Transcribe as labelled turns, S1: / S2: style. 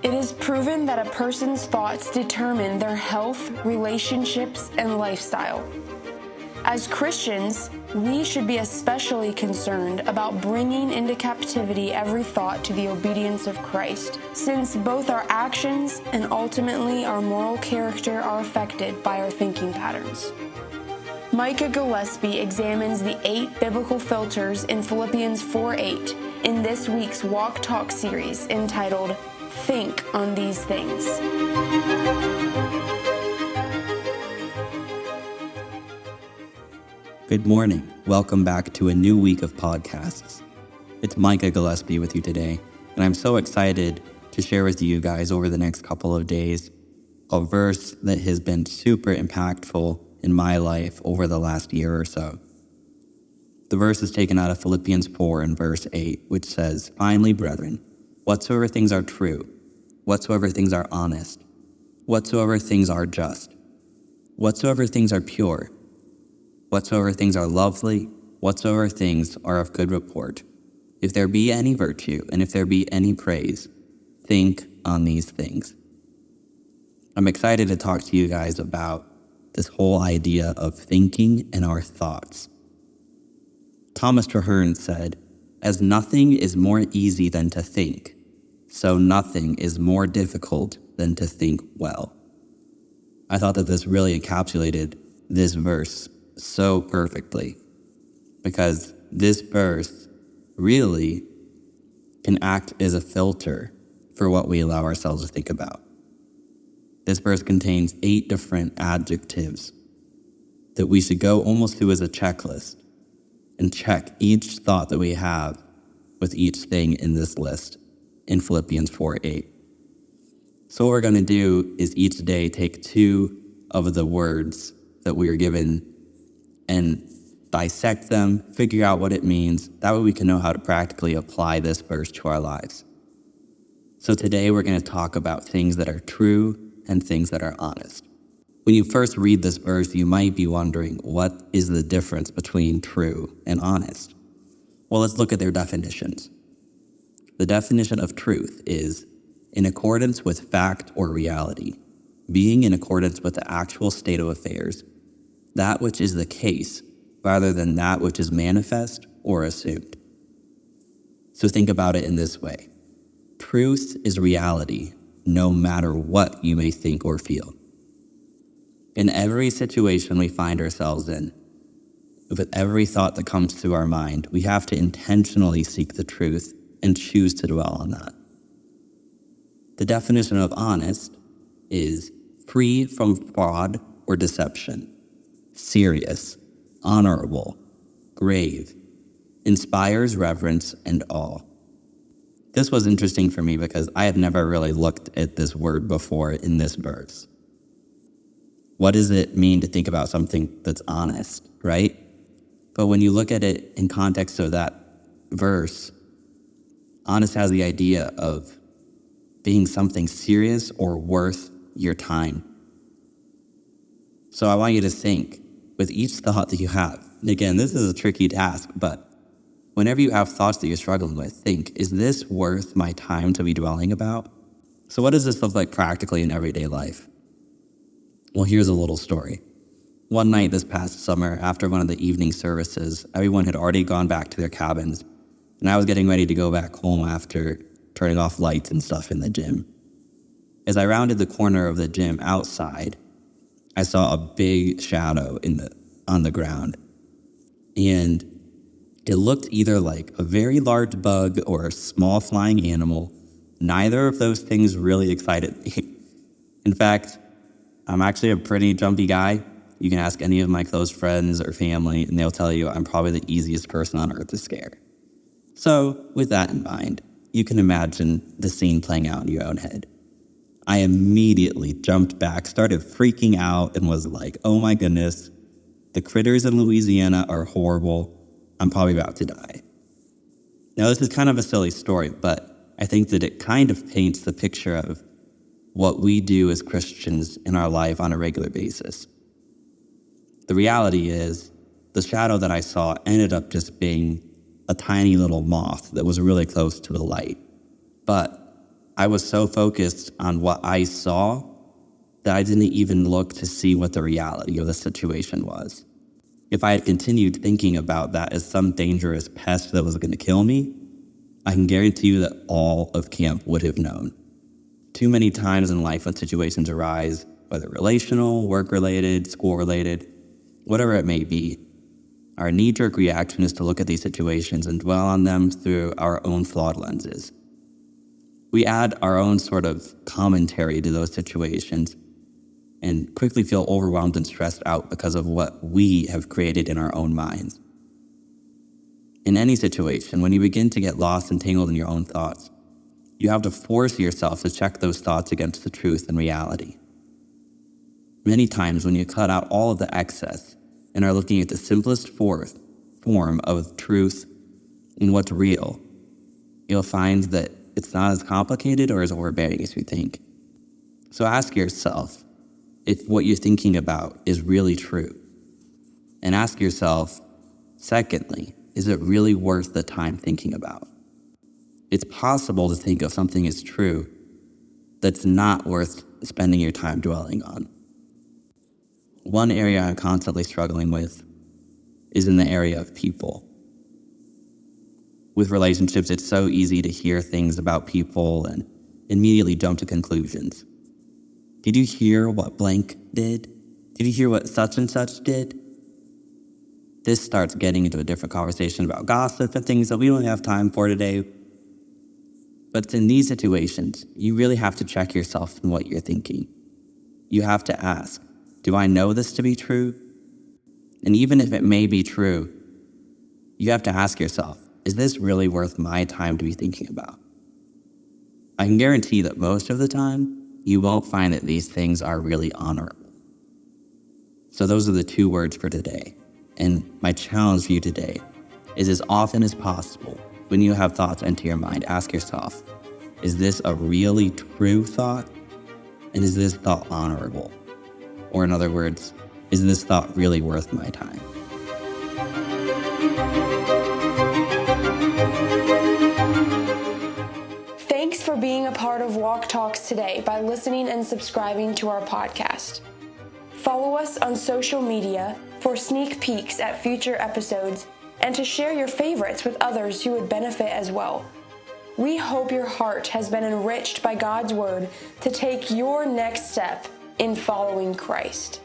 S1: It is proven that a person's thoughts determine their health, relationships, and lifestyle. As Christians, we should be especially concerned about bringing into captivity every thought to the obedience of Christ, since both our actions and ultimately our moral character are affected by our thinking patterns. Micah Gillespie examines the 8 biblical filters in Philippians 4:8 in this week's Walk Talk series entitled, Think on These Things.
S2: Good morning. Welcome back to a new week of podcasts. It's Micah Gillespie with you today, and I'm so excited to share with you guys over the next couple of days a verse that has been super impactful in my life over the last year or so. The verse is taken out of Philippians 4 and verse 8, which says, Finally, brethren, whatsoever things are true, whatsoever things are honest, whatsoever things are just, whatsoever things are pure, whatsoever things are lovely, whatsoever things are of good report, if there be any virtue, and if there be any praise, think on these things. I'm excited to talk to you guys about this whole idea of thinking and our thoughts. Thomas Traherne said, As nothing is more easy than to think, so nothing is more difficult than to think well. I thought that this really encapsulated this verse so perfectly, because this verse really can act as a filter for what we allow ourselves to think about. This verse contains 8 different adjectives that we should go almost through as a checklist and check each thought that we have with each thing in this list in Philippians 4:8. So what we're going to do is each day take 2 of the words that we are given and dissect them, figure out what it means. That way we can know how to practically apply this verse to our lives. So today we're going to talk about things that are true and things that are honest. When you first read this verse, you might be wondering, what is the difference between true and honest? Well, let's look at their definitions. The definition of truth is in accordance with fact or reality, being in accordance with the actual state of affairs, that which is the case rather than that which is manifest or assumed. So think about it in this way. Truth is reality, no matter what you may think or feel. In every situation we find ourselves in, with every thought that comes through our mind, we have to intentionally seek the truth and choose to dwell on that. The definition of honest is free from fraud or deception, serious, honorable, grave, inspires reverence and awe. This was interesting for me because I had never really looked at this word before in this verse. What does it mean to think about something that's honest, right? But when you look at it in context of that verse, honest has the idea of being something serious or worth your time. So I want you to think with each thought that you have. And again, this is a tricky task, but whenever you have thoughts that you're struggling with, think, is this worth my time to be dwelling about? So what does this look like practically in everyday life? Well, here's a little story. One night this past summer, after one of the evening services, everyone had already gone back to their cabins, and I was getting ready to go back home after turning off lights and stuff in the gym. As I rounded the corner of the gym outside, I saw a big shadow on the ground, and it looked either like a very large bug or a small flying animal. Neither of those things really excited me. In fact, I'm actually a pretty jumpy guy. You can ask any of my close friends or family, and they'll tell you I'm probably the easiest person on earth to scare. So, with that in mind, you can imagine the scene playing out in your own head. I immediately jumped back, started freaking out, and was like, oh my goodness, the critters in Louisiana are horrible. I'm probably about to die. Now, this is kind of a silly story, but I think that it kind of paints the picture of what we do as Christians in our life on a regular basis. The reality is, the shadow that I saw ended up just being a tiny little moth that was really close to the light. But I was so focused on what I saw that I didn't even look to see what the reality of the situation was. If I had continued thinking about that as some dangerous pest that was going to kill me, I can guarantee you that all of camp would have known. Too many times in life when situations arise, whether relational, work-related, school-related, whatever it may be, our knee-jerk reaction is to look at these situations and dwell on them through our own flawed lenses. We add our own sort of commentary to those situations and quickly feel overwhelmed and stressed out because of what we have created in our own minds. In any situation, when you begin to get lost and tangled in your own thoughts, you have to force yourself to check those thoughts against the truth and reality. Many times when you cut out all of the excess and are looking at the simplest form of truth and what's real, you'll find that it's not as complicated or as overbearing as you think. So ask yourself if what you're thinking about is really true. And ask yourself, secondly, is it really worth the time thinking about? It's possible to think of something as true that's not worth spending your time dwelling on. One area I'm constantly struggling with is in the area of people. With relationships, it's so easy to hear things about people and immediately jump to conclusions. Did you hear what blank did? Did you hear what such and such did? This starts getting into a different conversation about gossip and things that we don't have time for today. But in these situations, you really have to check yourself in what you're thinking. You have to ask, do I know this to be true? And even if it may be true, you have to ask yourself, is this really worth my time to be thinking about? I can guarantee that most of the time, you won't find that these things are really honorable. So those are the 2 words for today. And my challenge for you today is, as often as possible, when you have thoughts enter your mind, ask yourself, is this a really true thought? And is this thought honorable? Or in other words, is this thought really worth my time?
S1: Thanks for being a part of Walk Talks today by listening and subscribing to our podcast. Follow us on social media for sneak peeks at future episodes and to share your favorites with others who would benefit as well. We hope your heart has been enriched by God's word to take your next step in following Christ.